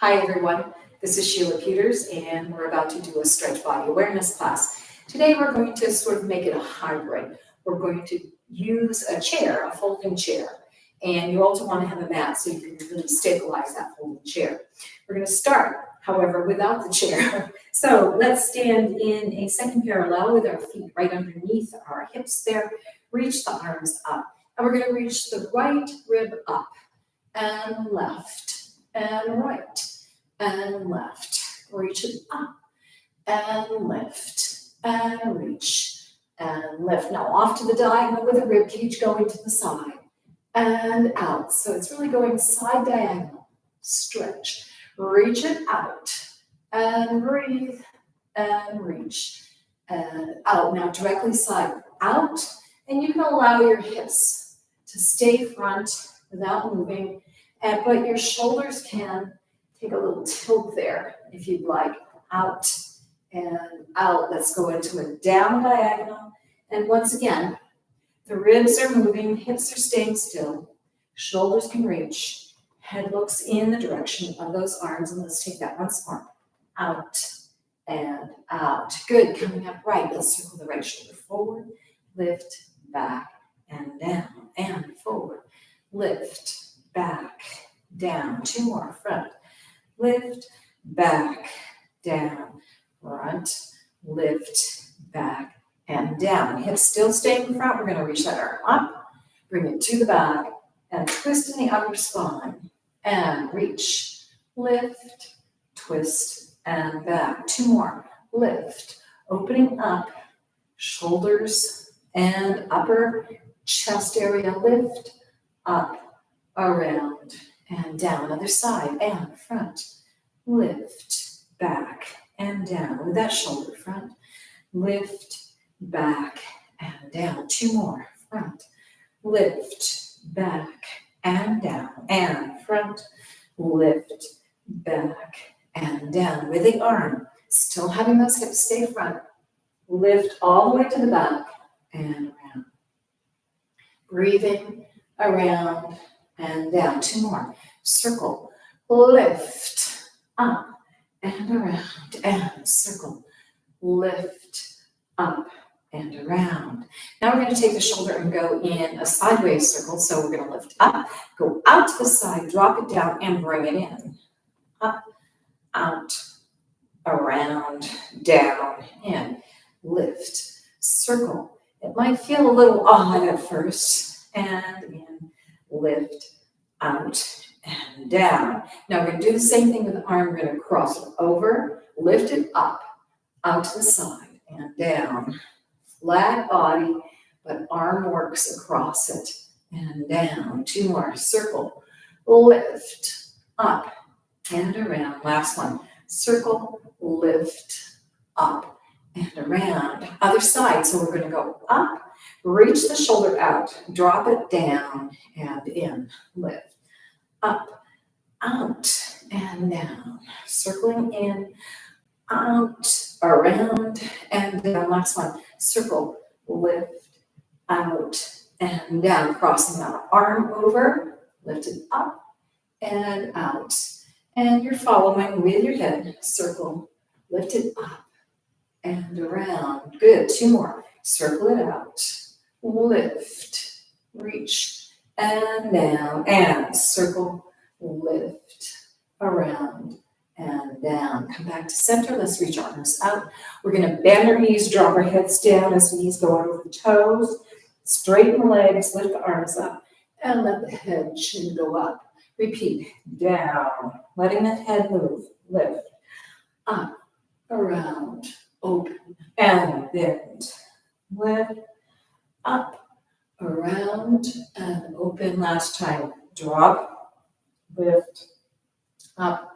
Hi everyone, this is Sheila Peters and we're about to do a stretch body awareness class. Today we're going to sort of make it a hybrid. We're going to use a chair, a folding chair, and you also want to have a mat so you can really stabilize that folding chair. We're going to start, however, without the chair. So let's stand in a second parallel with our feet right underneath our hips there. Reach the arms up and we're going to reach the right rib up and left. And right and left. Reach it up and lift and reach and lift. Now off to the diagonal with the rib cage going to the side and out. So it's really going side diagonal. Stretch. Reach it out and breathe and reach and out. Now directly side out, and you can allow your hips to stay front without moving. But your shoulders can take a little tilt there if you'd like. Out and out. Let's go into a down diagonal. And once again, the ribs are moving, hips are staying still, shoulders can reach, head looks in the direction of those arms. And let's take that once more. Out and out. Good. Coming up right. Let's circle the right shoulder forward, lift, back, and down, and forward, lift, back, down. Two more. Front, lift, back, down, front, lift, back, and down. Hips still staying in front. We're going to reach that arm up, bring it to the back, and twist in the upper spine. And reach, lift, twist, and back. Two more. Lift, opening up, shoulders and upper chest area. Lift, up, around and down. Other side and front. Lift, back and down with that shoulder. Front, lift, back and down. Two more. Front, lift, back and down and front, lift, back and down with the arm. Still having those hips stay front. Lift all the way to the back and around. Breathing around and down. Two more. Circle, lift, up and around and circle, lift, up and around. Now we're going to take the shoulder and go in a sideways circle. So we're going to lift up, go out to the side, drop it down and bring it in. Up, out, around, down, in, lift, circle. It might feel a little odd at first. And in, lift, out, and down. Now we're going to do the same thing with the arm. We're going to cross it over, lift it up, out to the side, and down. Flat body, but arm works across it, and down. Two more. Circle, lift, up, and around. Last one. Circle, lift, up, and around. Other side. So we're going to go up, reach the shoulder out, drop it down, and in. Lift. Up, out, and down. Circling in, out, around, and down. Last one. Circle, lift, out, and down. Crossing that arm over, lift it up, and out. And you're following with your head. Circle, lift it up, and around. Good. Two more. Circle it out, lift, reach, and down, and circle, lift, around, and down. Come back to center. Let's reach arms out. We're going to bend our knees, drop our heads down as the knees go out over the toes. Straighten the legs, lift the arms up, and let the head chin go up. Repeat. Down, letting that head move. Lift, up, around, open, and bend. Lift, up, around, and open. Last time. Drop, lift, up,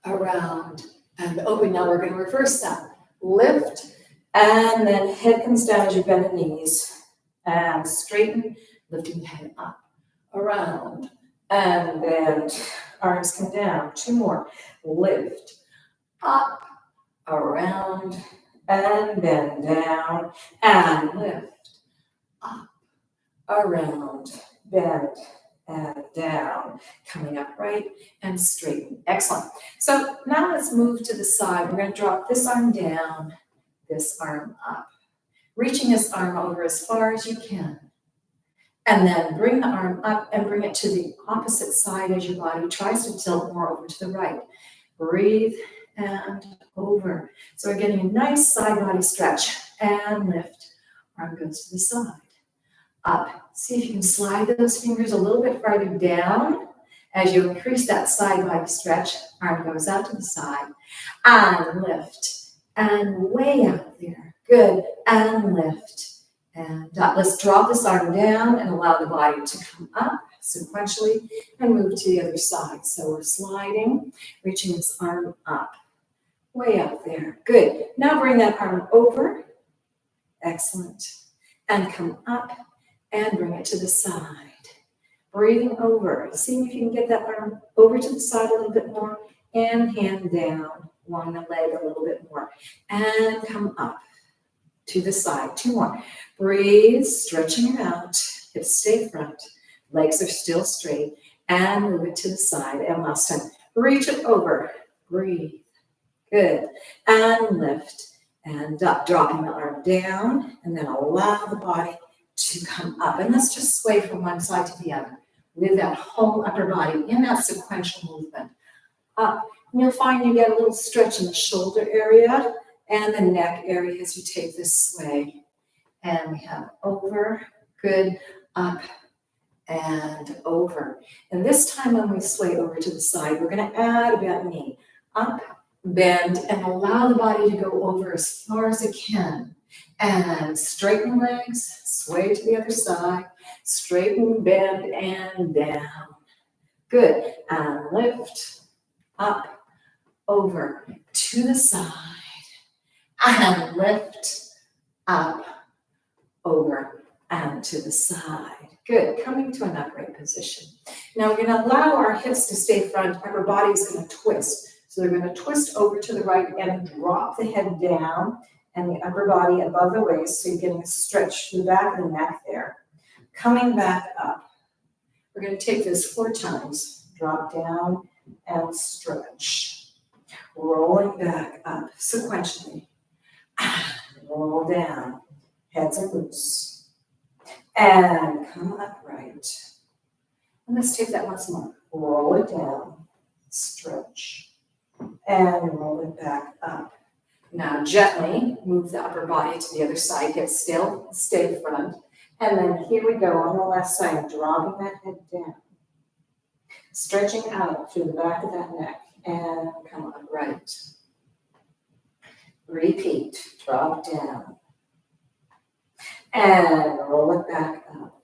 around, and open. Now we're going to reverse that. Lift, and then head comes down as you bend the knees. And straighten, lifting the head up, around, and bend. Arms come down. Two more. Lift, up, around, and bend down, and lift, up, around, bend, and down. Coming up right and straighten. Excellent. So now let's move to the side. We're going to drop this arm down, this arm up. Reaching this arm over as far as you can. And then bring the arm up and bring it to the opposite side as your body tries to tilt more over to the right. Breathe and over. So we're getting a nice side body stretch. And lift. Arm goes to the side. Up. See if you can slide those fingers a little bit farther down. As you increase that side body stretch, arm goes out to the side. And lift. And way out there. Good. And lift. And let's drop this arm down and allow the body to come up sequentially and move to the other side. So we're sliding, reaching this arm up, way out there. Good. Now bring that arm over. Excellent. And come up and bring it to the side. Breathing over. Seeing if you can get that arm over to the side a little bit more and hand down along the leg a little bit more. And come up to the side. 2 more. Breathe, stretching it out. Hips stay front. Legs are still straight. And move it to the side. And last time. Reach it over. Breathe. Good. And lift. And up. Dropping the arm down. And then allow the body to come up. And let's just sway from one side to the other with that whole upper body in that sequential movement. Up. And you'll find you get a little stretch in the shoulder area and the neck area as you take this sway. And we have over, good, up, and over. And this time when we sway over to the side, we're going to add a bent knee. Up, bend, and allow the body to go over as far as it can. And straighten legs, sway to the other side, straighten, bend, and down. Good. And lift, up, over, to the side. And lift, up, over, and to the side. Good. Coming to an upright position. Now we're going to allow our hips to stay front. Our body is going to twist. So they're going to twist over to the right and drop the head down and the upper body above the waist. So you're getting a stretch to the back of the neck there. Coming back up. We're going to take this 4 times. Drop down and stretch. Rolling back up sequentially. Roll down. Heads are loose. And come upright. And let's take that once more. Roll it down. Stretch. And roll it back up. Now gently move the upper body to the other side. Hips still, stay front. And then here we go on the left side, dropping that head down. Stretching out through the back of that neck. And come upright. Repeat. Drop down. And roll it back up.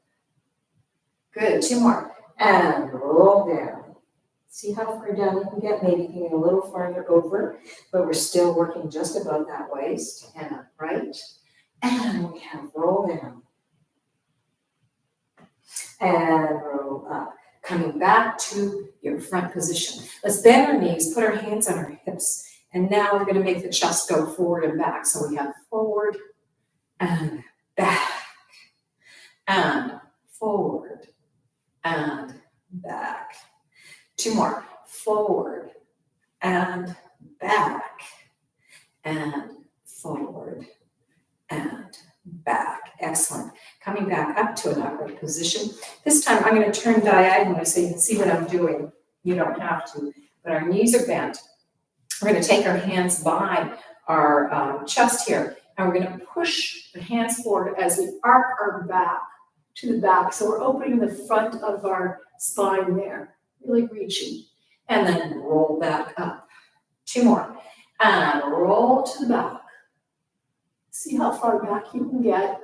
Good. 2 more. And roll down. See how far down you can get. Maybe you can get a little farther over, but we're still working just above that waist. And upright. And we have roll down. And roll up. Coming back to your front position. Let's bend our knees, put our hands on our hips. And now we're going to make the chest go forward and back. So we have forward and back. And forward and back. 2 more. Forward and back. And forward and back. Excellent. Coming back up to an upright position. This time I'm going to turn diagonally so you can see what I'm doing. You don't have to, but our knees are bent. We're going to take our hands behind our chest here, and we're going to push the hands forward as we arc our back to the back. So we're opening the front of our spine there, really reaching, and then roll back up. 2 more, and roll to the back. See how far back you can get,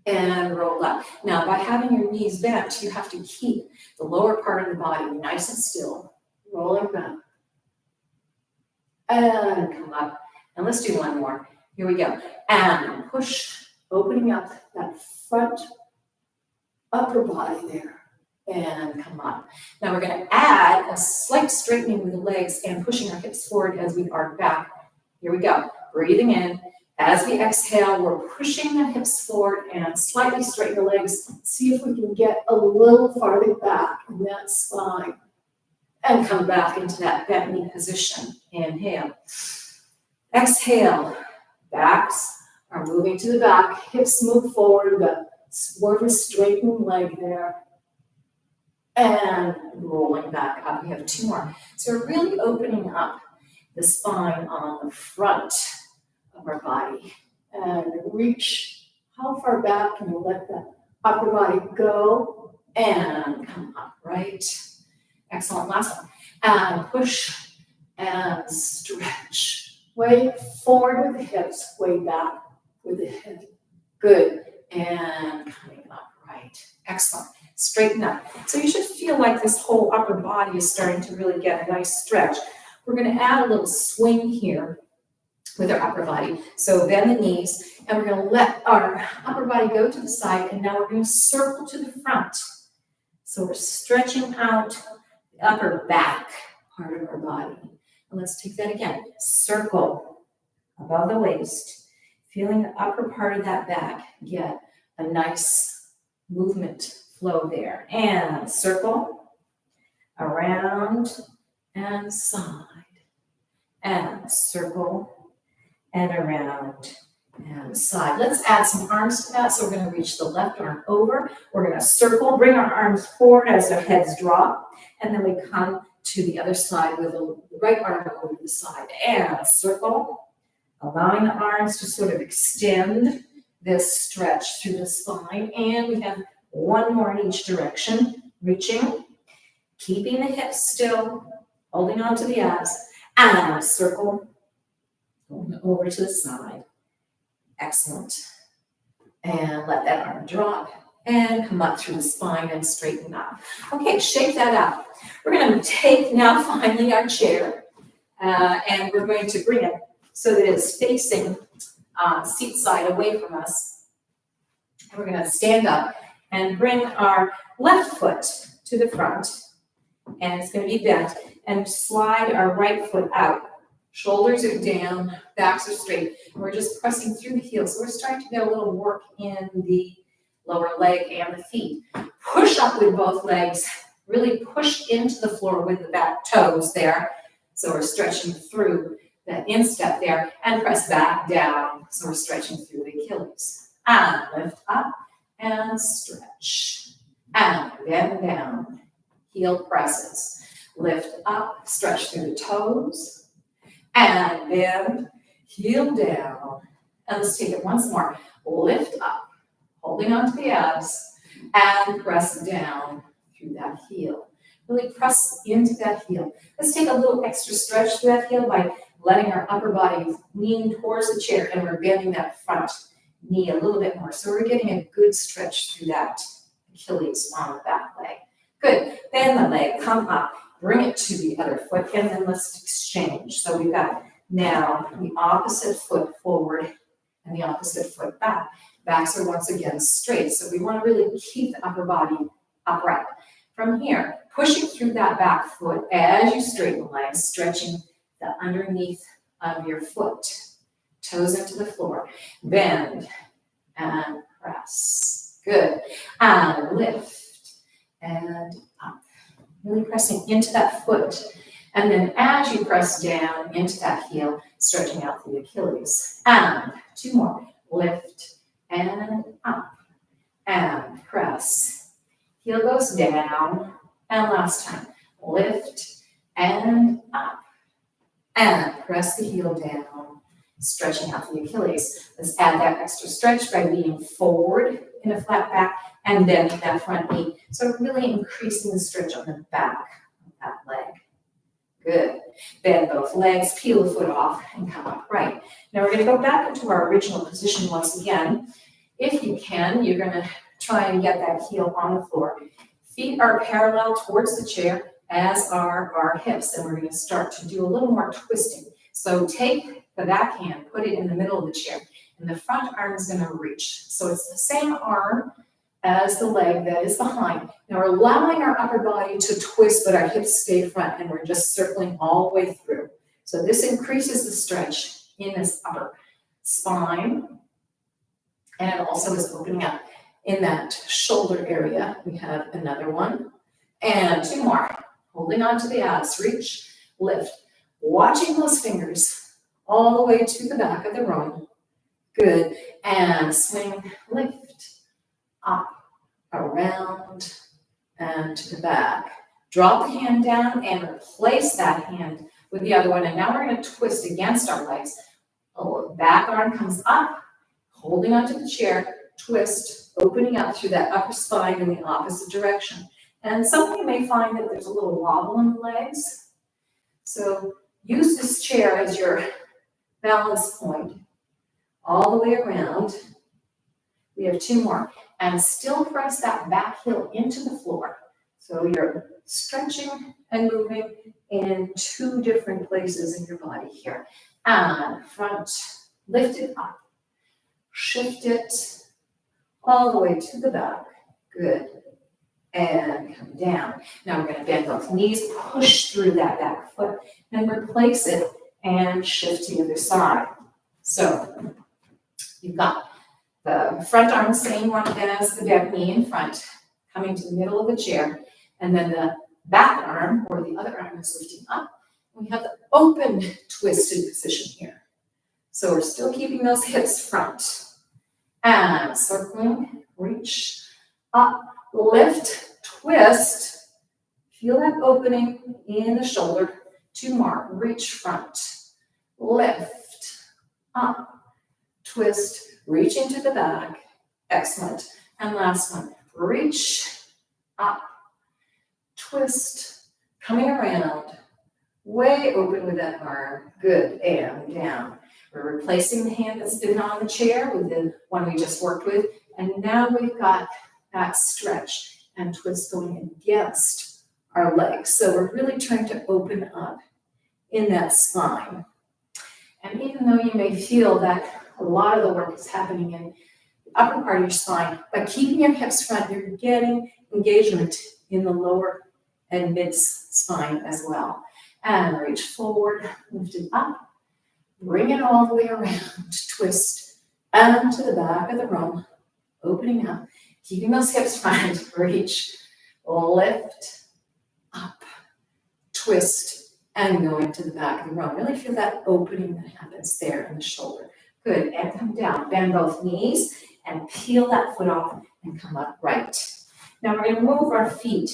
and roll up. Now, by having your knees bent, you have to keep the lower part of the body nice and still, rolling back. And come up. And let's do 1 more. Here we go. And push, opening up that front upper body there. And come up. Now we're going to add a slight straightening with the legs and pushing our hips forward as we arc back. Here we go. Breathing in As we exhale, we're pushing the hips forward and slightly straighten the legs. See if we can get a little farther back in that spine. And come back into that bent knee position. Inhale. Exhale. Backs are moving to the back. Hips move forward. We've got more of a straightened leg there. And rolling back up. We have 2 more. So we're really opening up the spine on the front of our body. And reach. How far back can you let the upper body go? And come up, right? Excellent. Last one. And push and stretch. Way forward with the hips, way back with the hip. Good. And coming up, right. Excellent. Straighten up. So you should feel like this whole upper body is starting to really get a nice stretch. We're going to add a little swing here with our upper body. So bend the knees, and we're going to let our upper body go to the side, and now we're going to circle to the front. So we're stretching out the upper back part of our body. And let's take that again. Circle above the waist, feeling the upper part of that back get a nice movement flow there. And circle around and side. And circle and around and side. Let's add some arms to that. So we're going to reach the left arm over. We're going to circle, bring our arms forward as our heads drop. And then we come to the other side with the right arm over the side. And circle, allowing the arms to sort of extend this stretch through the spine. And we have 1 more in each direction. Reaching, keeping the hips still, holding on to the abs. And circle, going over to the side. Excellent. And let that arm drop and come up through the spine and straighten up. Okay, shake that out. We're going to take now finally our chair and we're going to bring it so that it's facing seat side away from us. And we're going to stand up and bring our left foot to the front, and it's going to be bent, and slide our right foot out. Shoulders are down, backs are straight, and we're just pressing through the heels. So we're starting to get a little work in the lower leg and the feet. Push up with both legs, really push into the floor with the back toes there. So we're stretching through that instep there, and press back down. So we're stretching through the Achilles. And lift up and stretch. And bend down. Heel presses. Lift up, stretch through the toes. And bend, heel down. And let's take it once more. Lift up, holding onto the abs, and press down through that heel. Really press into that heel. Let's take a little extra stretch through that heel by letting our upper body lean towards the chair, and we're bending that front knee a little bit more. So we're getting a good stretch through that Achilles on the back leg. Good. Bend the leg, come up, bring it to the other foot, and then let's exchange. So we've got now the opposite foot forward and the opposite foot back. Backs are once again straight. So we want to really keep the upper body upright. From here, pushing through that back foot as you straighten the legs, stretching the underneath of your foot. Toes into the floor. Bend and press. Good. And lift and up. Really pressing into that foot. And then as you press down into that heel, stretching out the Achilles. And 2 more. Lift and up. And press. Heel goes down. And last time. Lift and up. And press the heel down. Stretching out the Achilles. Let's add that extra stretch by leaning forward in a flat back and bending that front knee. So really increasing the stretch on the back of that leg. Good. Bend both legs, peel the foot off, and come upright. Now we're going to go back into our original position once again. If you can, you're going to try and get that heel on the floor. Feet are parallel towards the chair, as are our hips, and we're going to start to do a little more twisting. So take the back hand, put it in the middle of the chair, and the front arm is going to reach. So it's the same arm as the leg that is behind. Now we're allowing our upper body to twist, but our hips stay front, and we're just circling all the way through. So this increases the stretch in this upper spine, and it also is opening up in that shoulder area. We have another one, and 2 more. Holding on to the abs, reach, lift, watching those fingers all the way to the back of the room. Good, and swing, lift, up, around, and to the back. Drop the hand down and replace that hand with the other one, and now we're going to twist against our legs. Oh, back arm comes up, holding onto the chair, twist, opening up through that upper spine in the opposite direction. And some of you may find that there's a little wobble in the legs. So use this chair as your balance point all the way around. We have 2 more. And still press that back heel into the floor. So you're stretching and moving in 2 different places in your body here. And front, lift it up. Shift it all the way to the back. Good. And come down. Now we're going to bend both knees, push through that back foot, and replace it and shift to the other side. So you've got the front arm same one as the bent knee in front, coming to the middle of the chair, and then the back arm or the other arm is lifting up. We have the open twisted position here. So we're still keeping those hips front. And circling, reach, up, lift, twist. Feel that opening in the shoulder. 2 more, reach front, lift, up, twist, reach into the back. Excellent. And last one, reach, up, twist, coming around, way open with that arm. Good, and down. We're replacing the hand that's been on the chair with the one we just worked with. And now we've got that stretch and twist going against our legs. So we're really trying to open up in that spine. And even though you may feel that a lot of the work is happening in the upper part of your spine, by keeping your hips front, you're getting engagement in the lower and mid spine as well. And reach forward, lift it up. Bring it all the way around, twist, and to the back of the room, opening up, keeping those hips front, reach, lift, up, twist, and going to the back of the room. Really feel that opening that happens there in the shoulder. Good, and come down, bend both knees, and peel that foot off, and come up right. Now we're going to move our feet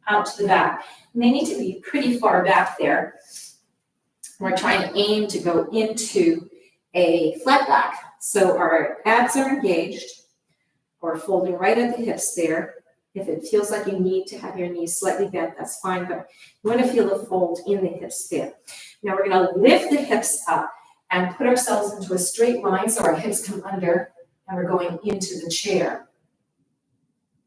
out to the back, and they need to be pretty far back there. We're trying to aim to go into a flat back. So our abs are engaged or folding right at the hips there. If it feels like you need to have your knees slightly bent, that's fine, but you want to feel the fold in the hips there. Now we're going to lift the hips up and put ourselves into a straight line so our hips come under and we're going into the chair.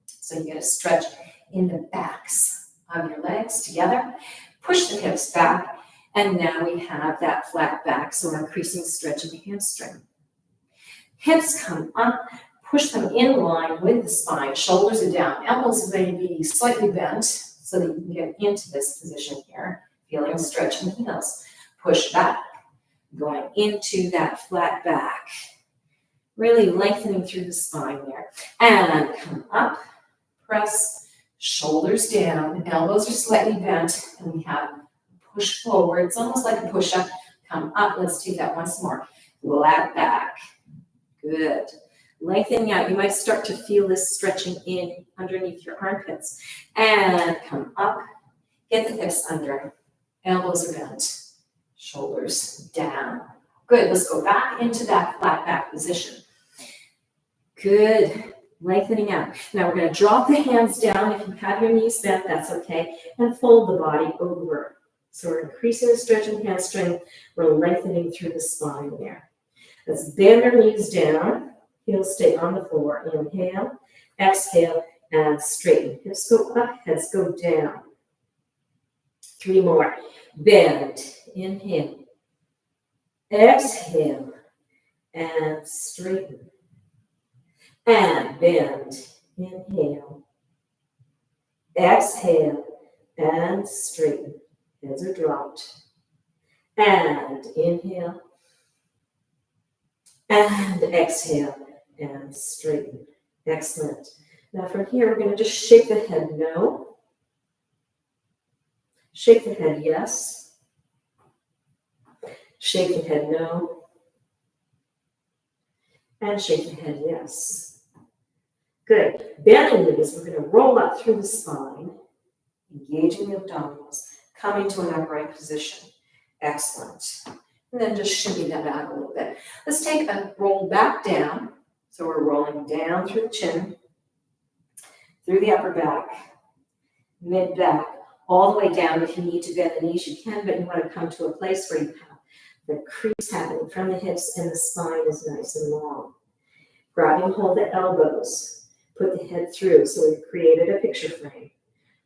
So you get a stretch in the backs of your legs together. Push the hips back. And now we have that flat back, so we're increasing stretch in the hamstring. Hips come up, push them in line with the spine, shoulders are down, elbows may be slightly bent so that you can get into this position here, feeling a stretch in the heels. Push back, going into that flat back, really lengthening through the spine there. And come up, press, shoulders down, elbows are slightly bent, and we have push forward. It's almost like a push-up. Come up. Let's do that once more. Flat back. Good. Lengthening out. You might start to feel this stretching in underneath your armpits. And come up. Get the hips under. Elbows are bent. Shoulders down. Good. Let's go back into that flat back position. Good. Lengthening out. Now we're going to drop the hands down. If you have your knees bent, that's okay. And fold the body over. So we're increasing the stretch in hamstring. We're lengthening through the spine there. Let's bend our knees down. Heels stay on the floor. Inhale, exhale, and straighten. Hips go up, heads go down. 3 more. Bend. Inhale. Exhale. And straighten. And bend. Inhale. Exhale. And straighten. Heads are dropped. And inhale. And exhale and straighten. Excellent. Now from here, we're going to just shake the head no. Shake the head yes. Shake the head no. And shake the head yes. Good. Bending the knees, we're going to roll up through the spine, engaging the abdominals, coming to an upright position. Excellent. And then just shimmy that out a little bit. Let's take a roll back down. So we're rolling down through the chin, through the upper back, mid back, all the way down. If you need to bend the knees, you can, but you want to come to a place where you have the crease happening from the hips and the spine is nice and long. Grabbing hold of the elbows, put the head through. So we've created a picture frame.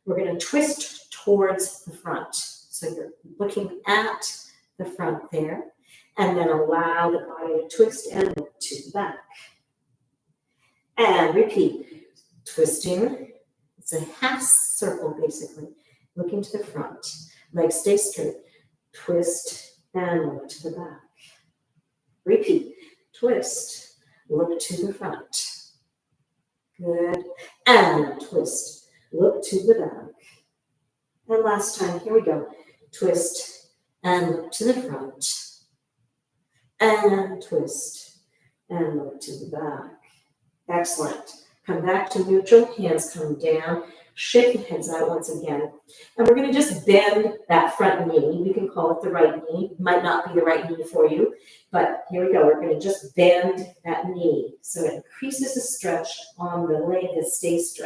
We're going to twist towards the front. So you're looking at the front there, and then allow the body to twist and look to the back. And repeat, twisting. It's a half circle basically, looking to the front. Legs stay straight. Twist and look to the back. Repeat, twist, look to the front. Good. And twist, look to the back. And last time, here we go. Twist and look to the front. And twist and look to the back. Excellent. Come back to neutral, hands come down, shake the heads out once again. And we're going to just bend that front knee. We can call it the right knee. Might not be the right knee for you, but here we go. We're going to just bend that knee. So it increases the stretch on the leg that stays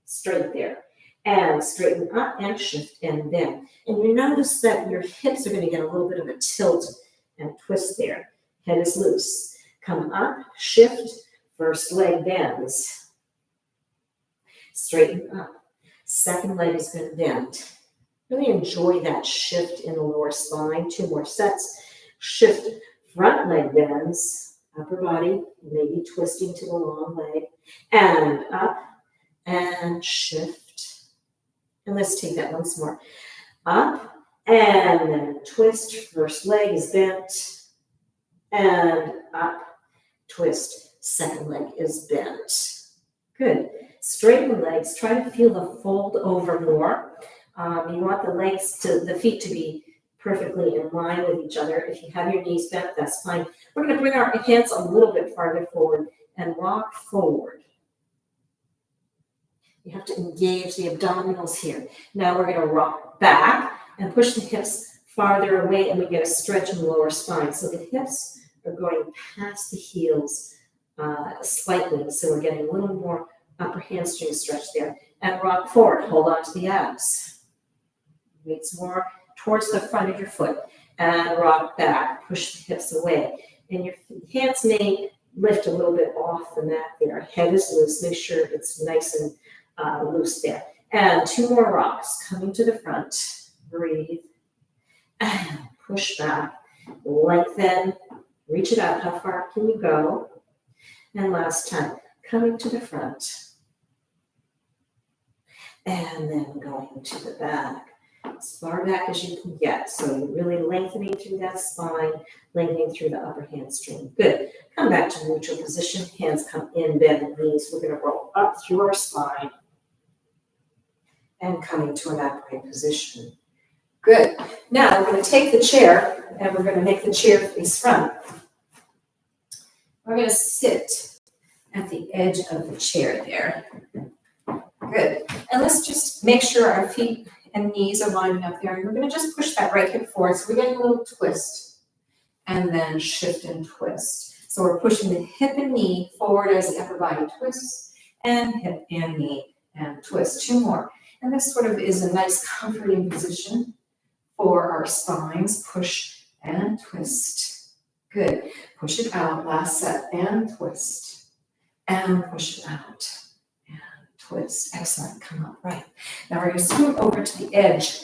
straight there. And straighten up and shift and bend. And you notice that your hips are going to get a little bit of a tilt and twist there. Head is loose. Come up, shift, first leg bends. Straighten up. Second leg is going to bend. Really enjoy that shift in the lower spine. 2 more sets. Shift, front leg bends, upper body, maybe twisting to the long leg. And up and shift. And let's take that once more. Up and then twist. First leg is bent. And up, twist. Second leg is bent. Good. Straighten the legs. Try to feel the fold over more. You want the feet to be perfectly in line with each other. If you have your knees bent, that's fine. We're going to bring our hands a little bit farther forward and rock forward. You have to engage the abdominals here. Now we're going to rock back and push the hips farther away, and we get a stretch in the lower spine. So the hips are going past the heels slightly. So we're getting a little more upper hamstring stretch there. And rock forward. Hold on to the abs. Weights more towards the front of your foot. And rock back. Push the hips away. And your hands may lift a little bit off the mat there. Head is loose. Make sure it's nice and loose there. And 2 more rocks. Coming to the front. Breathe. And push back. Lengthen. Reach it out. How far can you go? And last time. Coming to the front. And then going to the back. As far back as you can get. So you're really lengthening through that spine, lengthening through the upper hamstring. Good. Come back to neutral position. Hands come in, bend the knees. We're going to roll up through our spine. And coming to an upright position. Good. Now we're going to take the chair and we're going to make the chair face front. We're going to sit at the edge of the chair there. Good. And let's just make sure our feet and knees are lining up there. And we're going to just push that right hip forward. So we're getting a little twist. And then shift and twist. So we're pushing the hip and knee forward as the upper body twists. And hip and knee and twist. 2 more. And this sort of is a nice comforting position for our spines. Push and twist. Good. Push it out. Last set. And twist. And push it out. Twist. Excellent. Come up. Right. Now we're going to scoot over to the edge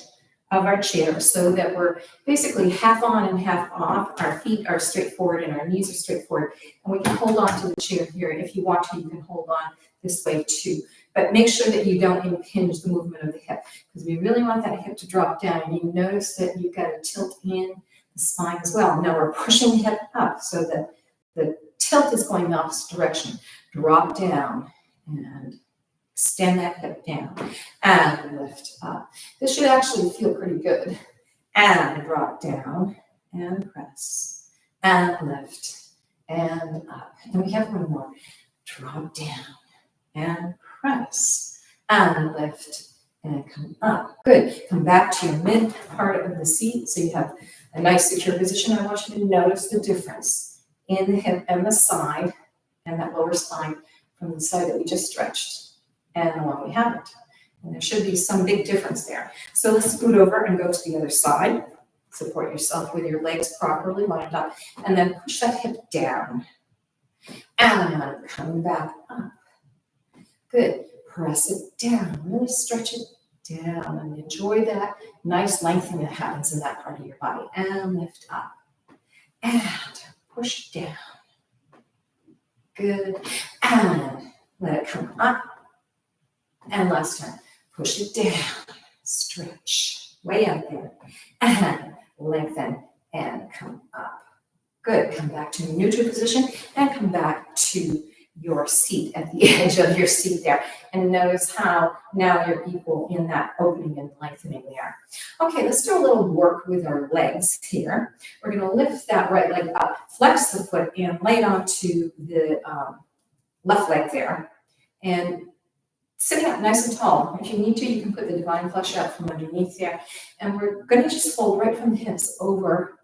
of our chair so that we're basically half on and half off. Our feet are straight forward and our knees are straight forward. And we can hold on to the chair here. If you want to, you can hold on this way too. But make sure that you don't impinge the movement of the hip because we really want that hip to drop down. And you notice that you've got a tilt in the spine as well. Now we're pushing the hip up so that the tilt is going the opposite direction. Drop down and extend that hip down and lift up. This should actually feel pretty good. And drop down and press and lift and up. And we have one more. Drop down and press and lift and come up. Good. Come back to your mid part of the seat so you have a nice secure position. I want you to notice the difference in the hip and the side and that lower spine from the side that we just stretched and the one we haven't. And there should be some big difference there. So let's scoot over and go to the other side. Support yourself with your legs properly lined up and then push that hip down. And coming back up. Good. Press it down. Really stretch it down and enjoy that nice lengthening that happens in that part of your body. And lift up. And push down. Good. And let it come up. And last time. Push it down. Stretch. Way out there. And lengthen and come up. Good. Come back to neutral position and come back to your seat at the edge of your seat there. And notice how now you're equal in that opening and lengthening there. Okay, let's do a little work with our legs here. We're going to lift that right leg up, flex the foot, and lay it onto the left leg there. And sitting up nice and tall. If you need to, you can put the divine flesh out from underneath there. And we're going to just fold right from the hips over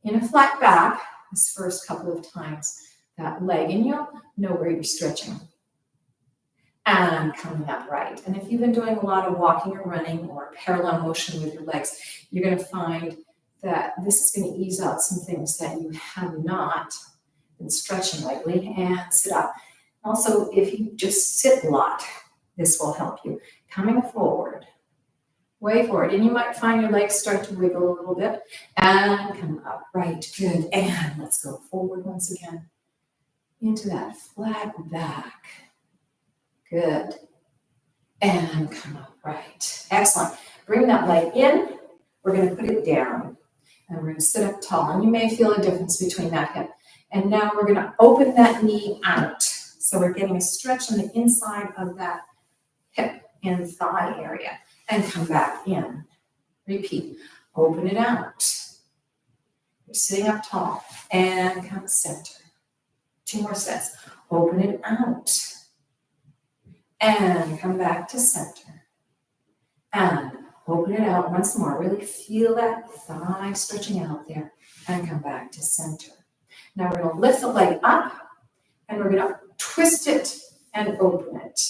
in a flat back this first couple of times, that leg. And you'll know where you're stretching. And coming up right. And if you've been doing a lot of walking or running or parallel motion with your legs, you're going to find that this is going to ease out some things that you have not been stretching lately. And sit up. Also, if you just sit a lot, this will help you. Coming forward, way forward. And you might find your legs start to wiggle a little bit. And come up, right, good. And let's go forward once again. Into that flat back. Good. And come up, right. Excellent. Bring that leg in. We're going to put it down. And we're going to sit up tall. And you may feel a difference between that hip. And now we're going to open that knee out. So we're getting a stretch on the inside of that hip and thigh area. And come back in. Repeat. Open it out. You're sitting up tall. And come center. 2 more sets. Open it out. And come back to center. And open it out once more. Really feel that thigh stretching out there. And come back to center. Now we're going to lift the leg up. And we're going to twist it and open it.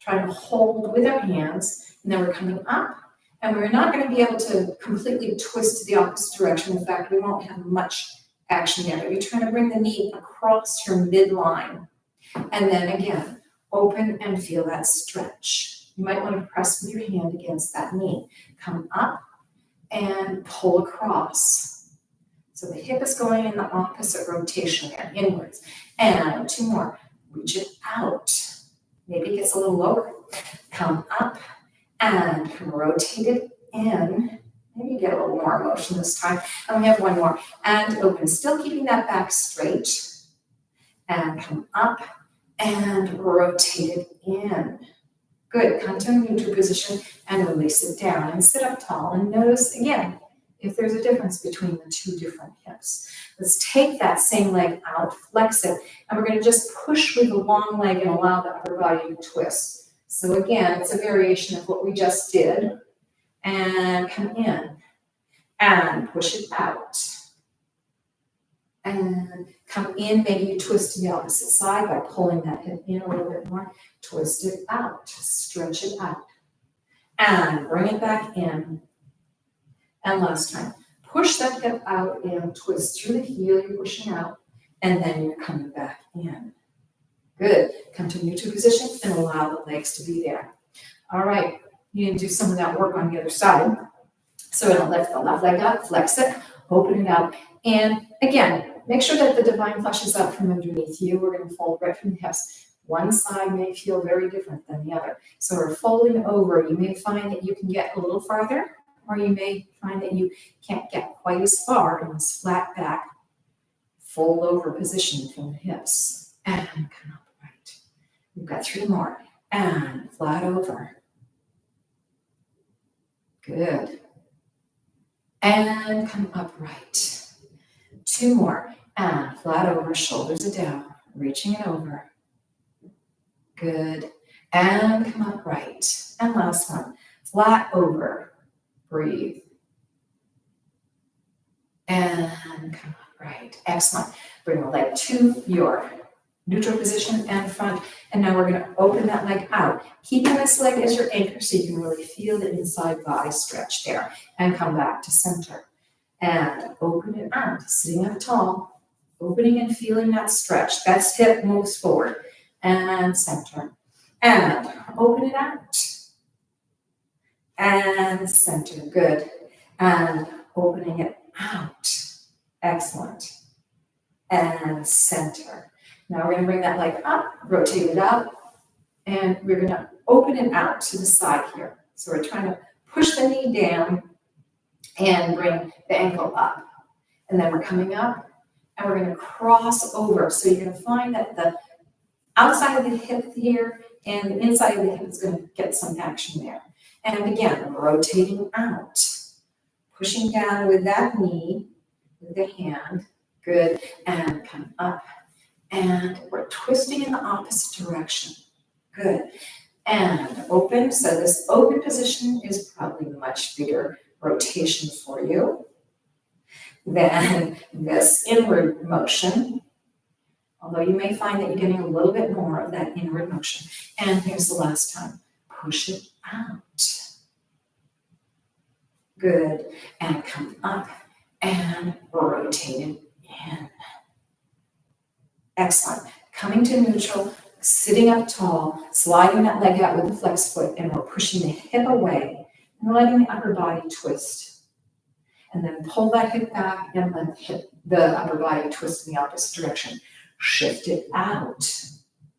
Trying to hold with our hands. And then we're coming up. And we're not going to be able to completely twist to the opposite direction. In fact, we won't have much action there. But you're trying to bring the knee across your midline. And then again, open and feel that stretch. You might want to press with your hand against that knee. Come up and pull across. So the hip is going in the opposite rotation there, inwards. And 2 more. Reach it out. Maybe it gets a little lower. Come up and rotate it in. Maybe get a little more motion this time. And we have 1 more. And open. Still keeping that back straight. And come up and rotate it in. Good. Come to a neutral position and release it down. And sit up tall. And notice again if there's a difference between the 2 different hips. Let's take that same leg out, flex it, and we're going to just push with the long leg and allow the upper body to twist. So again, it's a variation of what we just did. And come in and push it out. And come in, maybe you twist to the opposite side by pulling that hip in a little bit more. Twist it out, stretch it out. And bring it back in. And last time, push that hip out and twist through the heel, you're pushing out, and then you're coming back in. Good. Come to neutral position and allow the legs to be there. All right, you need to do some of that work on the other side. So we're going to lift the left leg up, flex it, open it out, and again, make sure that the divine flesh is up from underneath you. We're going to fold right from the hips. One side may feel very different than the other. So we're folding over. You may find that you can get a little farther, or you may find that you can't get quite as far in this flat back fold over position from the hips, and come upright. We've got 3 more, and flat over. Good. And come upright. 2 more, and flat over, shoulders are down, reaching it over. Good. And come upright. And last one, flat over, breathe. And come upright. Excellent. Bring the leg to your neutral position and front. And now we're going to open that leg out, keeping this leg as your anchor so you can really feel the inside thigh stretch there. And come back to center. And open it out, sitting up tall, opening and feeling that stretch. That's hip moves forward. And center. And open it out. And center. Good. And opening it out. Excellent. And center. Now we're going to bring that leg up, rotate it out, and we're going to open it out to the side here. So we're trying to push the knee down and bring the ankle up. And then we're coming up, and we're going to cross over. So you're going to find that the outside of the hip here and the inside of the hip is going to get some action there. And again, rotating out. Pushing down with that knee, with the hand, good, and come up. And we're twisting in the opposite direction, good. And open, so this open position is probably a much bigger rotation for you than this inward motion, although you may find that you're getting a little bit more of that inward motion. And here's the last time, push it out. Good, and come up and rotate it in. Excellent. Coming to neutral, sitting up tall, sliding that leg out with the flex foot, and we're pushing the hip away and letting the upper body twist. And then pull that hip back and let the upper body twist in the opposite direction. Shift it out.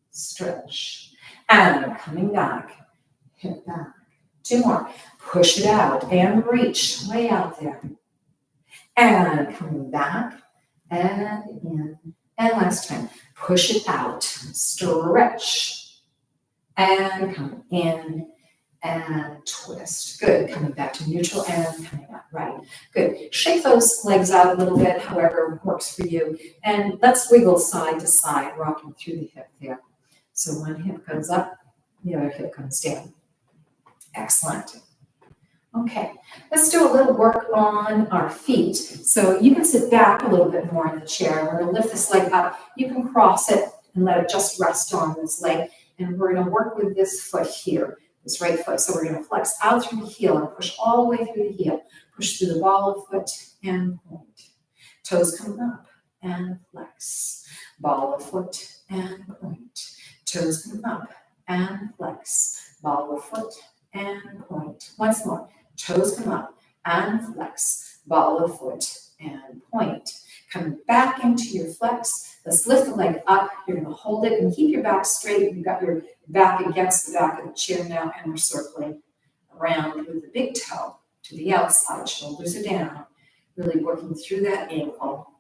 Stretch. And coming back, hip back. 2 more. Push it out and reach way out there. And coming back and in. And last time, push it out, stretch, and come in and twist. Good, coming back to neutral and coming up, right. Good, shake those legs out a little bit, however works for you. And let's wiggle side to side, rocking through the hip there. So one hip comes up, the other hip comes down. Excellent. Okay, let's do a little work on our feet. So you can sit back a little bit more in the chair. We're going to lift this leg up. You can cross it and let it just rest on this leg. And we're going to work with this foot here, this right foot. So we're going to flex out through the heel and push all the way through the heel. Push through the ball of foot and point. Toes come up and flex. Ball of foot and point. Toes come up and flex. Ball of foot and point. Once more. Toes come up and flex, ball of foot and point. Come back into your flex. Let's lift the leg up. You're going to hold it and keep your back straight. You've got your back against the back of the chair now, and we're circling around with the big toe to the outside. Shoulders are down. Really working through that ankle.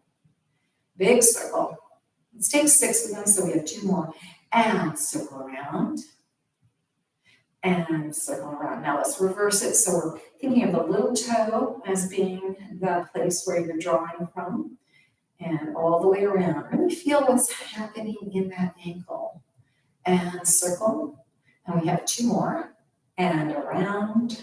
Big circle. Let's take 6 of them, so we have 2 more. And circle around. And circle around. Now let's reverse it. So we're thinking of the little toe as being the place where you're drawing from, and all the way around. Really feel what's happening in that ankle. And circle. And we have 2 more. And around.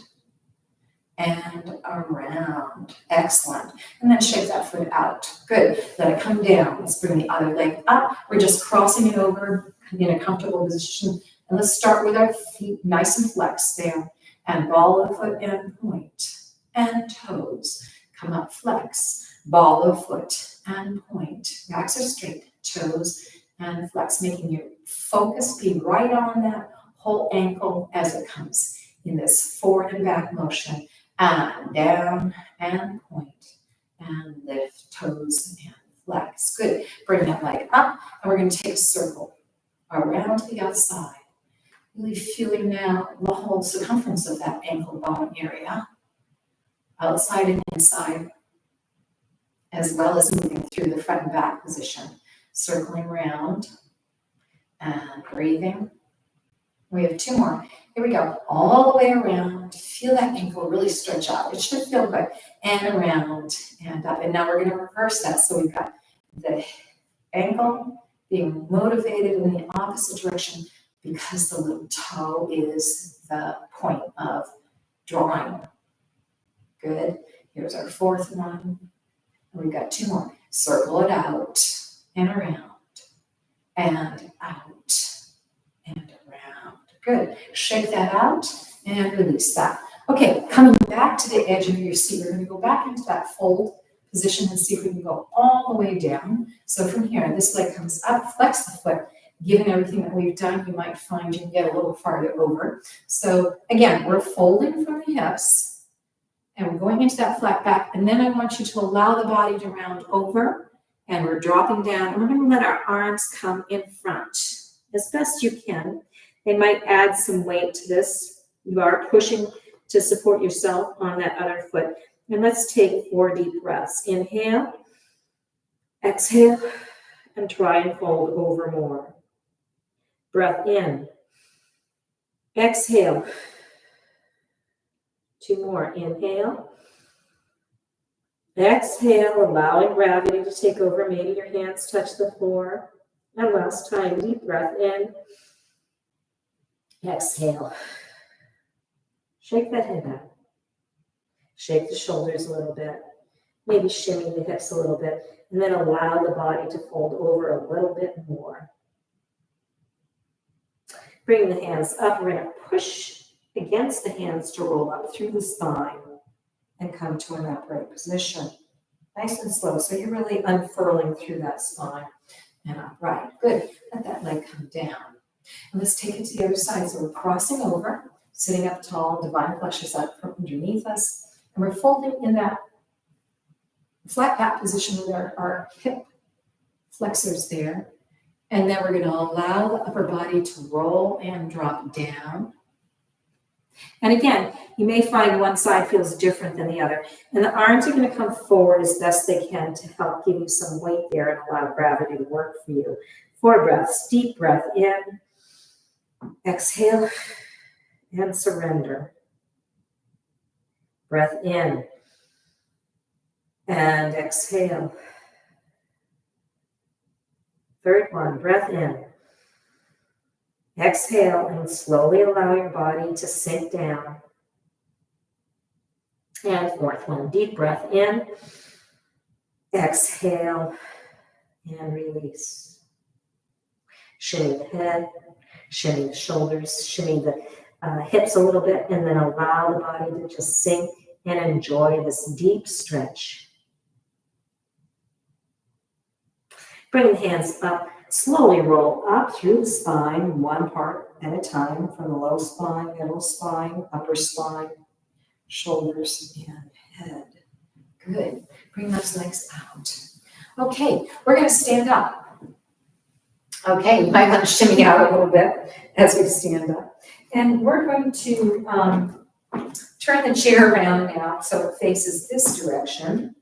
And around. Excellent. And then shake that foot out. Good. Let it come down. Let's bring the other leg up. We're just crossing it over in a comfortable position. And let's start with our feet nice and flexed there. And ball of foot and point. And toes. Come up, flex. Ball of foot and point. Backs are straight. Toes and flex. Making your focus be right on that whole ankle as it comes in this forward and back motion. And down and point. And lift toes and flex. Good. Bring that leg up. And we're going to take a circle around to the outside. Really feeling now the whole circumference of that ankle bone area, outside and inside. as well as moving through the front and back position. Circling around and breathing. We have 2 more. Here we go. All the way around. Feel that ankle really stretch out. It should feel good. And around and up. And now we're going to reverse that. So we've got the ankle being motivated in the opposite direction because the little toe is the point of drawing. Good. Here's our 4th one. And we've got 2 more. Circle it out and around and out and around. Good. Shake that out and release that. Okay, coming back to the edge of your seat, we're going to go back into that fold position and see if we can go all the way down. So from here, this leg comes up, flex the foot. Given everything that we've done, you might find you can get a little farther over. So again, we're folding from the hips and we're going into that flat back. And then I want you to allow the body to round over and we're dropping down. And we're going to let our arms come in front as best you can. They might add some weight to this. You are pushing to support yourself on that other foot. And let's take 4 deep breaths. Inhale, exhale, and try and fold over more. Breath in, exhale. 2 more. Inhale, exhale, allowing gravity to take over. Maybe your hands touch the floor. And last time, deep breath in, exhale. Shake that head out. Shake the shoulders a little bit. Maybe shimmy the hips a little bit. And then allow the body to fold over a little bit more. Bring the hands up. We're going to push against the hands to roll up through the spine and come to an upright position. Nice and slow. So you're really unfurling through that spine and upright. Good. Let that leg come down. And let's take it to the other side. So we're crossing over, sitting up tall, divine flesh is out from underneath us. And we're folding in that flat back position with our hip flexors there. And then we're going to allow the upper body to roll and drop down. And again, you may find one side feels different than the other. And the arms are going to come forward as best they can to help give you some weight there and allow gravity to work for you. 4 breaths. Deep breath in. Exhale and surrender. Breath in and exhale. 3rd one, breath in. Exhale and slowly allow your body to sink down. And 4th one, deep breath in. Exhale and release. Shimmy the head, shimmy the shoulders, shimmy the hips a little bit, and then allow the body to just sink and enjoy this deep stretch. Bring the hands up, slowly roll up through the spine, one part at a time, from the low spine, middle spine, upper spine, shoulders, and head. Good. Bring those legs out. Okay, we're going to stand up. Okay, you might want to shimmy out a little bit as we stand up. And we're going to turn the chair around now so it faces this direction.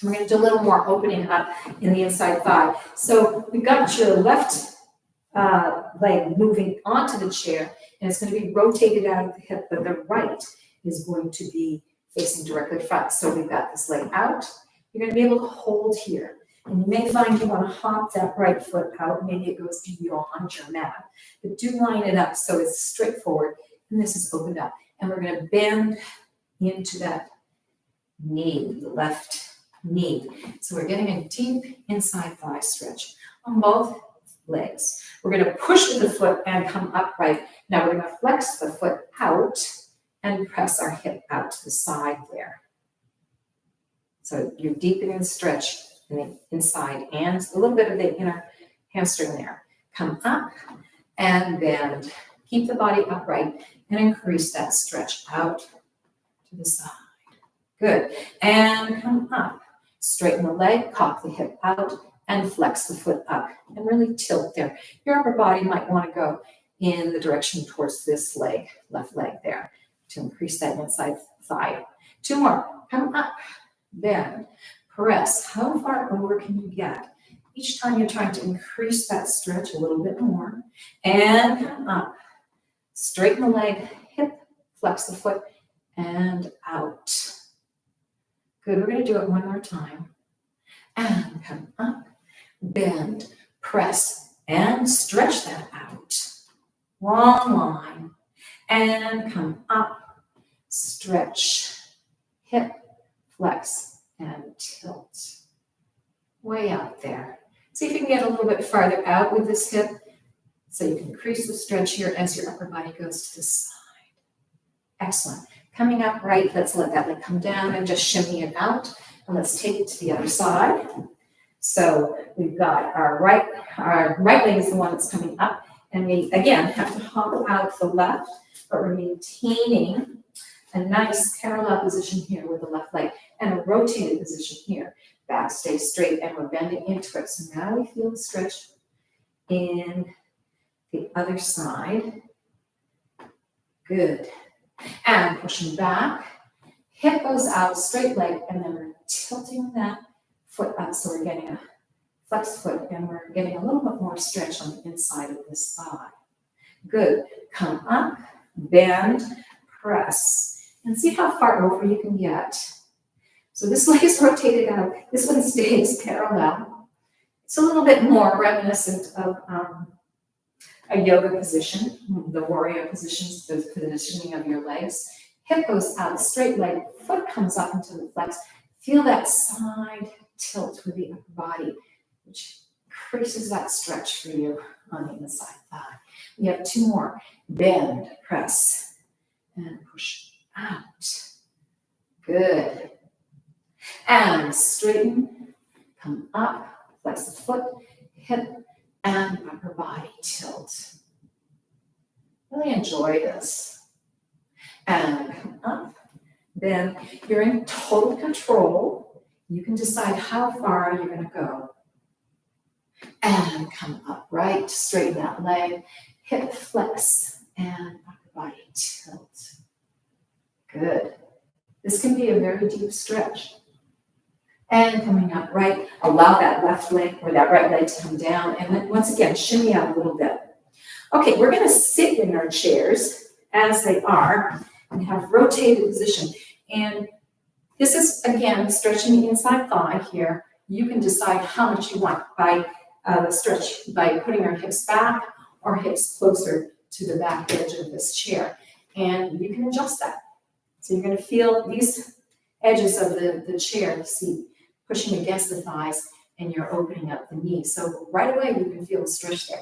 We're going to do a little more opening up in the inside thigh. So we've got your left leg moving onto the chair, and it's going to be rotated out of the hip, but the right is going to be facing directly front. So we've got this leg out. You're going to be able to hold here. And you may find you want to hop that right foot out. Maybe it goes beyond your mat. But do line it up so it's straightforward. And this is opened up. And we're going to bend into that knee, the left knee. So we're getting a deep inside thigh stretch on both legs. We're going to push with the foot and come upright. Now we're going to flex the foot out and press our hip out to the side there. So you're deepening the stretch in the inside and a little bit of the inner hamstring there. Come up and bend. Keep the body upright and increase that stretch out to the side. Good. And come up. Straighten the leg, cock the hip out, and flex the foot up. And really tilt there. Your upper body might want to go in the direction towards this leg, left leg there, to increase that inside thigh. 2 more. Come up. Bend. press. How far over can you get? Each time you're trying to increase that stretch a little bit more. And come up. Straighten the leg, hip, flex the foot, and out. Good, we're gonna do it one more time. And come up, bend, press, and stretch that out. Long line. And come up, stretch, hip, flex, and tilt. Way out there. See if you can get a little bit farther out with this hip so you can increase the stretch here as your upper body goes to the side. Excellent. Coming up right, let's let that leg come down and just shimmy it out. And let's take it to the other side. So we've got our right leg is the one that's coming up. And we, again, have to hop out the left, but we're maintaining a nice parallel position here with the left leg and a rotated position here. Back stays straight and we're bending into it. So now we feel the stretch in the other side. Good. And pushing back, hip goes out, straight leg, and then we're tilting that foot up. So we're getting a flexed foot and we're getting a little bit more stretch on the inside of this thigh. Good. Come up, bend, press, and see how far over you can get. So this leg is rotated out. This one stays parallel. It's a little bit more reminiscent of a yoga position, the warrior positions, the positioning of your legs. Hip goes out, straight leg, foot comes up into the flex. Feel that side tilt with the upper body, which increases that stretch for you on the inside thigh. We have two more. Bend, press, and push out. Good. And straighten, come up, flex the foot, hip, and upper body tilt. Really enjoy this. And come up, then you're in total control. You can decide how far you're going to go. And come up, right, straighten that leg, hip flex, and upper body tilt. Good. This can be a very deep stretch. And coming up, right, allow that left leg or that right leg to come down. And then once again, shimmy out a little bit. Okay, we're going to sit in our chairs as they are and have rotated position. And this is, again, stretching the inside thigh here. You can decide how much you want by the stretch, by putting our hips back or hips closer to the back edge of this chair. And you can adjust that. So you're going to feel these edges of the chair, see, pushing against the thighs, and you're opening up the knees. So right away, you can feel the stretch there.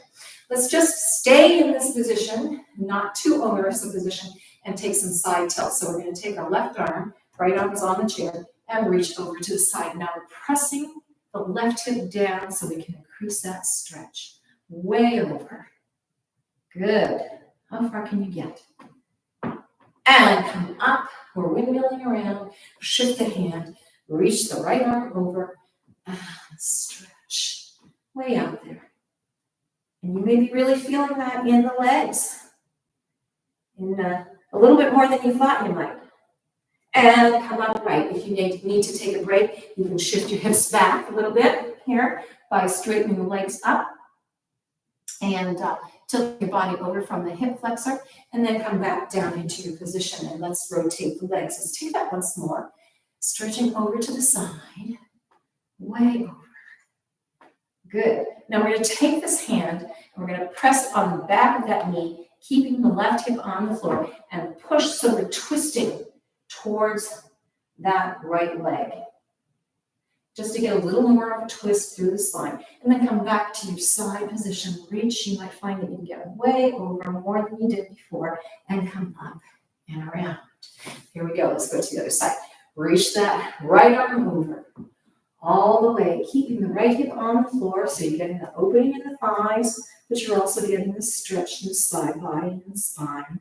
Let's just stay in this position, not too onerous a position, and take some side tilt. So we're going to take our left arm, right arm is on the chair, and reach over to the side. Now we're pressing the left hip down so we can increase that stretch. Way over. Good. How far can you get? And come up. We're windmilling around. Shift the hand. Reach the right arm over. And stretch. Way out there. And you may be really feeling that in the legs. In a little bit more than you thought you might. And come up right. If you need to take a break, you can shift your hips back a little bit here by straightening the legs up. And tilt your body over from the hip flexor. And then come back down into your position. And let's rotate the legs. Let's take that once more. Stretching over to the side. Way over. Good. Now we're going to take this hand and we're going to press on the back of that knee, keeping the left hip on the floor, and push so we're twisting towards that right leg. Just to get a little more of a twist through the spine. And then come back to your side position. Reach. You might find that you can get way over more than you did before. And come up and around. Here we go. Let's go to the other side. Reach that right arm over. All the way, keeping the right hip on the floor, so you're getting the opening in the thighs, but you're also getting the stretch in the side body and the spine.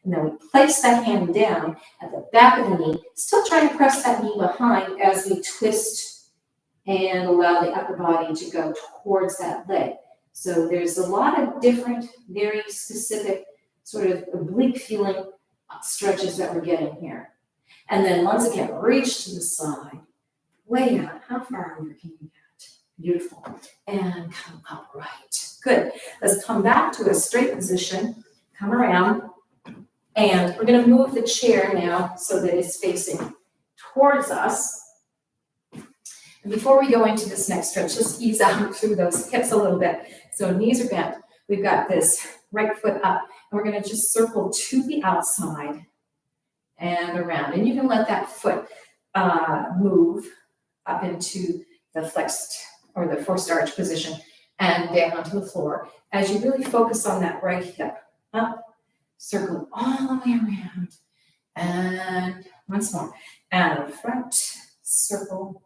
And then we place that hand down at the back of the knee, still trying to press that knee behind as we twist and allow the upper body to go towards that leg. So there's a lot of different, very specific, sort of oblique feeling stretches that we're getting here. And then once again, reach to the side. way out. How far over can you get? Beautiful. And come upright. Good. Let's come back to a straight position. Come around. And we're going to move the chair now so that it's facing towards us. And before we go into this next stretch, let's ease out through those hips a little bit. So knees are bent. We've got this right foot up. And we're going to just circle to the outside and around. And you can let that foot move up into the flexed or the forced arch position and down onto the floor as you really focus on that right hip. Up, circle all the way around. And once more. And front, circle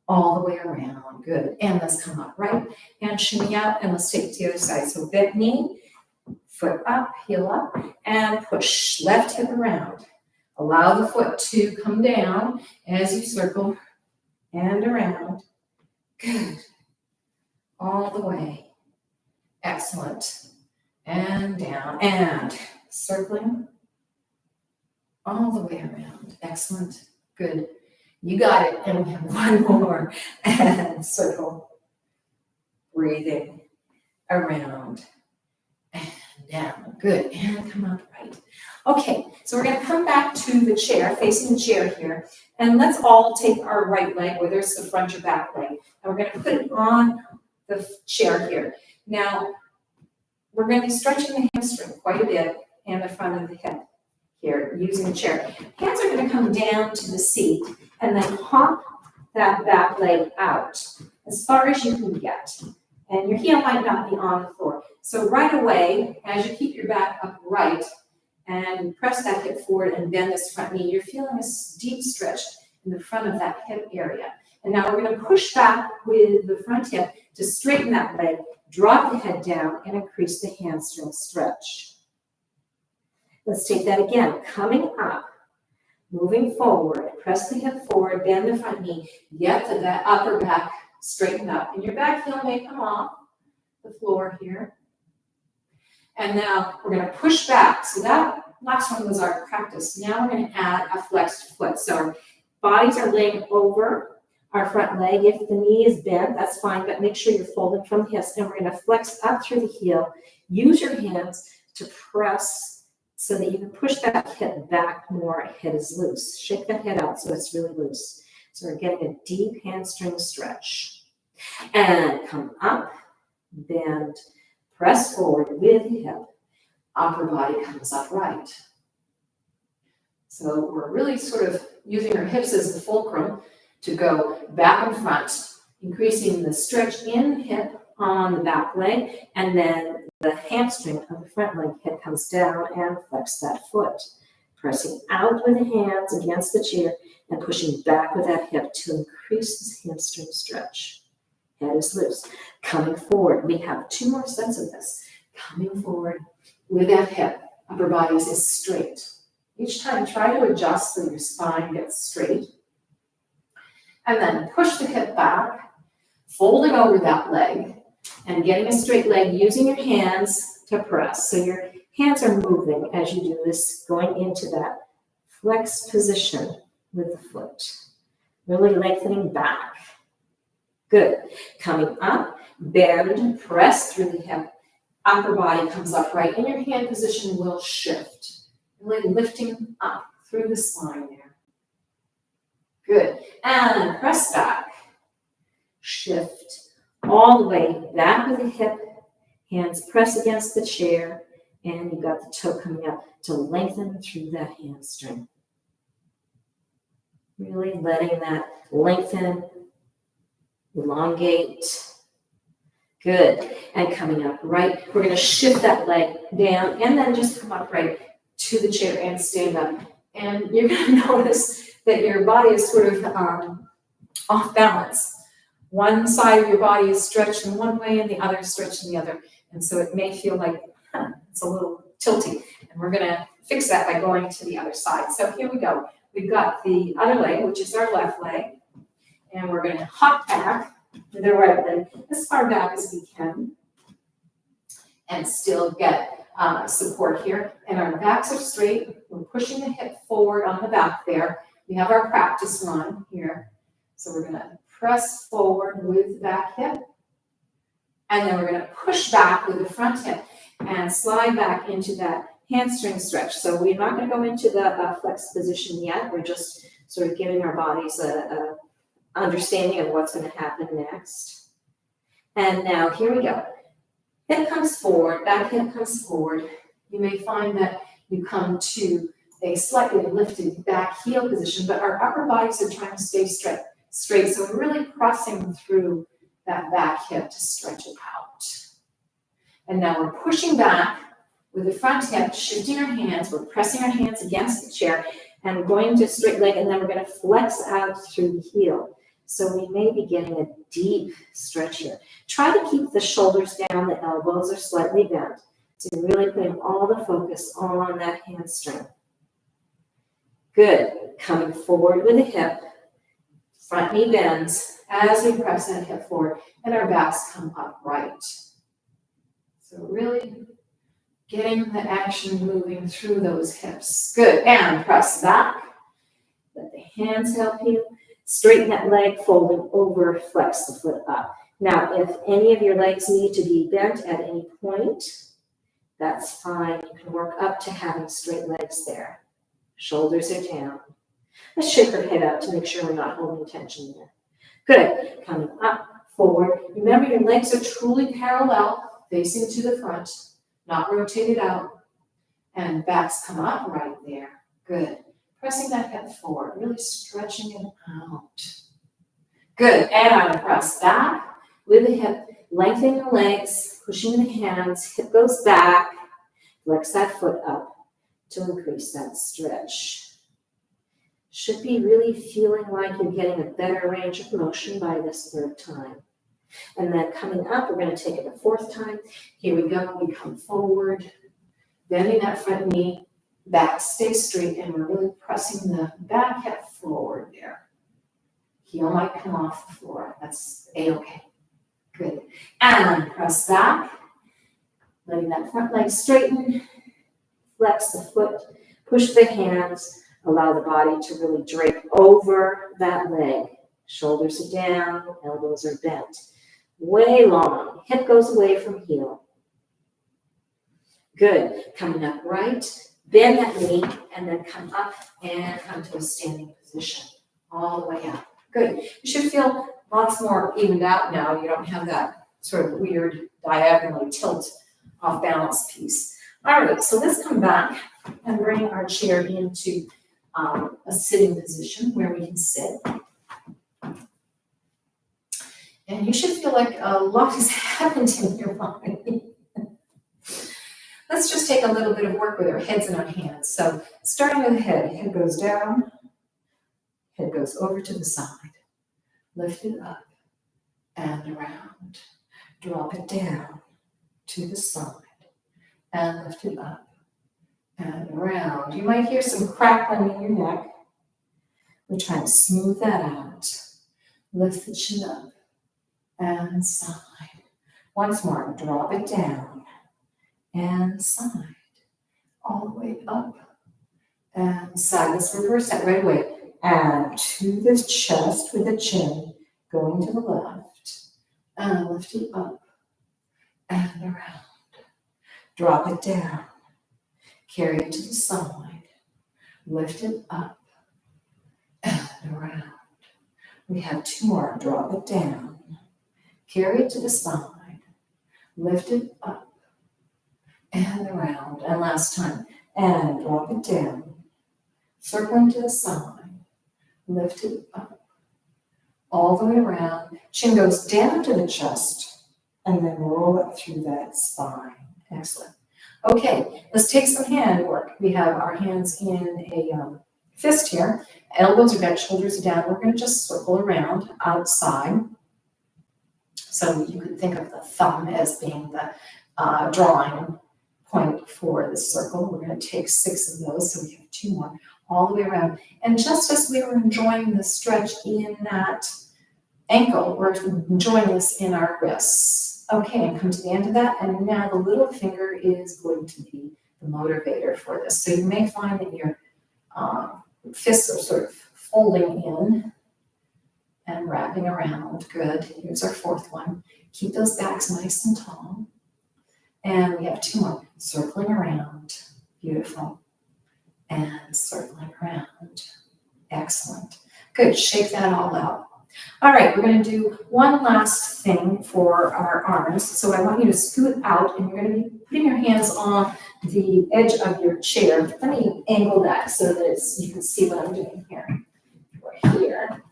all the way around. Good. And let's come up right and shimmy out. And let's take it to the other side. So bent knee, foot up, heel up, and push left hip around. Allow the foot to come down as you circle and around. Good. All the way. Excellent. And down and circling all the way around. Excellent. Good. You got it. And we have one more. And circle. Breathing around and down. Good. And come up right. Okay, so we're going to come back to the chair, facing the chair here. And let's all take our right leg, whether it's the front or back leg. And we're going to put it on the chair here. Now, we're going to be stretching the hamstring quite a bit and the front of the hip here using the chair. Hands are going to come down to the seat and then hop that back leg out as far as you can get. And your heel might not be on the floor. So right away, as you keep your back upright and press that hip forward and bend this front knee, you're feeling a deep stretch in the front of that hip area. And now we're going to push back with the front hip to straighten that leg, drop the head down, and increase the hamstring stretch. Let's take that again. Coming up, moving forward, press the hip forward, bend the front knee, get to that upper back, straighten up. And your back heel may come off the floor here. And now we're going to push back. So that last one was our practice. Now we're going to add a flexed foot. So our bodies are laying over our front leg. If the knee is bent, that's fine, but make sure you're folded from the hips. And we're going to flex up through the heel. Use your hands to press so that you can push that hip back more. Head is loose. Shake that head out so it's really loose. So we're getting a deep hamstring stretch. And come up, bend, press forward with the hip. Upper body comes upright. So we're really sort of using our hips as the fulcrum to go back and front, increasing the stretch in the hip on the back leg, and then the hamstring of the front leg hip comes down and flex that foot. Pressing out with the hands against the chair and pushing back with that hip to increase this hamstring stretch. Head is loose. Coming forward, we have 2 more sets of this. Coming forward with that hip, upper body is straight. Each time, try to adjust so your spine gets straight. And then push the hip back, folding over that leg, and getting a straight leg using your hands to press. So your hands are moving as you do this, going into that flexed position with the foot. Really lengthening back. Good. Coming up, bend, press through the hip. Upper body comes upright, and your hand position will shift. Really lifting up through the spine there. Good. And press back. Shift all the way back with the hip. Hands press against the chair. And you've got the toe coming up to lengthen through that hamstring. Really letting that lengthen, elongate. Good. And coming up right. We're going to shift that leg down and then just come up right to the chair and stand up. And you're going to notice that your body is sort of off balance. One side of your body is stretched in one way and the other is stretched in the other. And so it may feel like it's a little tilty. And we're going to fix that by going to the other side. So here we go. We've got the other leg, which is our left leg. And we're going to hop back with the right leg as far back as we can. And still get support here. And our backs are straight. We're pushing the hip forward on the back there. We have our practice run here. So we're gonna press forward with the back hip, and then we're gonna push back with the front hip and slide back into that hamstring stretch. So we're not gonna go into the flex position yet. We're just sort of giving our bodies a understanding of what's gonna happen next. And now here we go. Hip comes forward, back hip comes forward. You may find that you come to a slightly lifted back heel position, but our upper bodies are trying to stay straight. So we're really pressing through that back hip to stretch it out. And now we're pushing back with the front hip, shifting our hands. We're pressing our hands against the chair and we're going to straight leg, and then we're going to flex out through the heel. So we may be getting a deep stretch here. Try to keep the shoulders down, the elbows are slightly bent. So you're really putting all the focus on that hamstring. Good. Coming forward with the hip. Front knee bends as we press that hip forward, and our backs come upright. So really getting the action moving through those hips. Good. And press back. Let the hands help you. Straighten that leg, folding over, flex the foot up. Now, if any of your legs need to be bent at any point, that's fine. You can work up to having straight legs there. Shoulders are down. Let's shake our head out to make sure we're not holding tension there. Good. Coming up, forward. Remember, your legs are truly parallel, facing to the front, not rotated out. And backs come up right there. Good. Pressing that hip forward, really stretching it out. Good. And press back with the hip, lengthening the legs, pushing the hands, hip goes back, flex that foot up to increase that stretch. Should be really feeling like you're getting a better range of motion by this third time. And then coming up, we're going to take it a fourth time. Here we go. We come forward, bending that front knee, back stays straight, and we're really pressing the back hip forward there. Heel might come off the floor. That's A-okay. Good. And press back, letting that front leg straighten, flex the foot, push the hands, allow the body to really drape over that leg. Shoulders are down, elbows are bent. Way long. Hip goes away from heel. Good. Coming up right, bend that knee, and then come up and come to a standing position. All the way up. Good. You should feel lots more evened out now. You don't have that sort of weird diagonally tilt off balance piece. All right, so let's come back and bring our chair into a sitting position where we can sit. And you should feel like a lot has happened in your body. Let's just take a little bit of work with our heads and our hands. So starting with the head goes down, head goes over to the side, lift it up and around, drop it down to the side and lift it up and around. You might hear some crackling in your neck. We're trying to smooth that out. Lift the chin up and side. Once more, drop it down and side. All the way up and side. Let's reverse that right away. And to the chest with the chin, going to the left. And lift it up and around. Drop it down. Carry it to the side. Lift it up and around. We have two more. Drop it down. Carry it to the side. Lift it up and around. And last time. And drop it down. Circling to the side. Lift it up. All the way around. Chin goes down to the chest. And then roll it through that spine. Excellent. Okay, let's take some hand work. We have our hands in a fist here. Elbows are bent, shoulders are down. We're going to just circle around outside. So you can think of the thumb as being the drawing point for the circle. We're going to take 6 of those, so we have 2 more all the way around. And just as we were enjoying the stretch in that ankle, we're enjoying this in our wrists. Okay, and come to the end of that, and now the little finger is going to be the motivator for this. So you may find that your fists are sort of folding in and wrapping around. Good. Here's our fourth one. Keep those backs nice and tall. And we have two more. Circling around. Beautiful. And circling around. Excellent. Good. Shake that all out. All right, we're going to do one last thing for our arms. So I want you to scoot out, and you're going to be putting your hands on the edge of your chair. Let me angle that so that you can see what I'm doing here. Right here.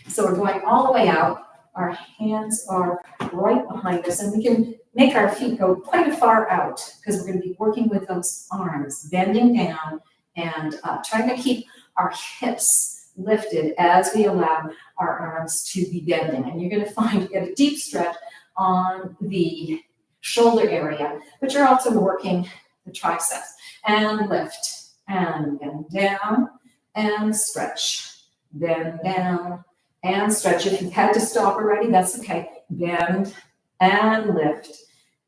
So we're going all the way out. Our hands are right behind us, and we can make our feet go quite far out because we're going to be working with those arms, bending down and trying to keep our hips lifted as we allow our arms to be bending. And you're going to find you get a deep stretch on the shoulder area, but you're also working the triceps. And lift, and bend down, and stretch. Bend down, and stretch. If you've had to stop already, that's okay. Bend, and lift,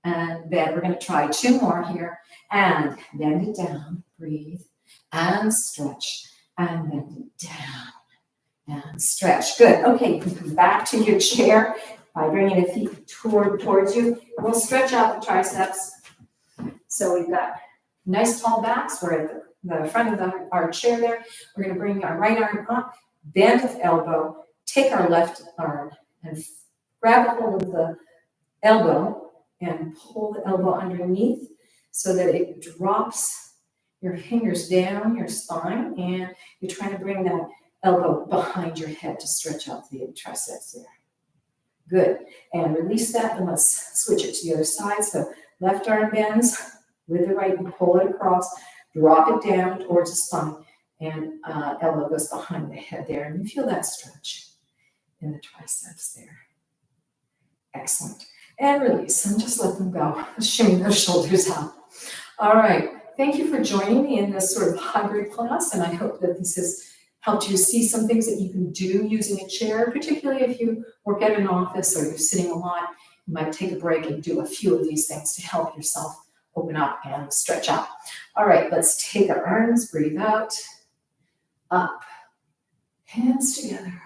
and bend. We're going to try two more here. And bend it down, breathe, and stretch. And bend it down and stretch. Good. Okay, you can come back to your chair by bringing the feet towards you. We'll stretch out the triceps. So we've got nice tall backs. We're at the front of our chair there. We're going to bring our right arm up, bend the elbow, take our left arm and grab a hold of the elbow and pull the elbow underneath so that it drops your fingers down your spine, and you're trying to bring that elbow behind your head to stretch out the triceps there. Good. And release that, and let's switch it to the other side. So left arm bends with the right, and pull it across, drop it down towards the spine, and elbow goes behind the head there. And you feel that stretch in the triceps there. Excellent. And release, and just let them go. Shimmy those shoulders out. All right. Thank you for joining me in this sort of hybrid class, and I hope that this has helped you see some things that you can do using a chair, particularly if you work at an office or you're sitting a lot. You might take a break and do a few of these things to help yourself open up and stretch out. All right, let's take our arms, breathe out, up, hands together,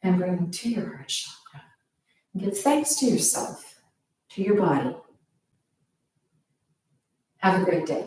and bring them to your heart chakra. And give thanks to yourself, to your body. Have a great day.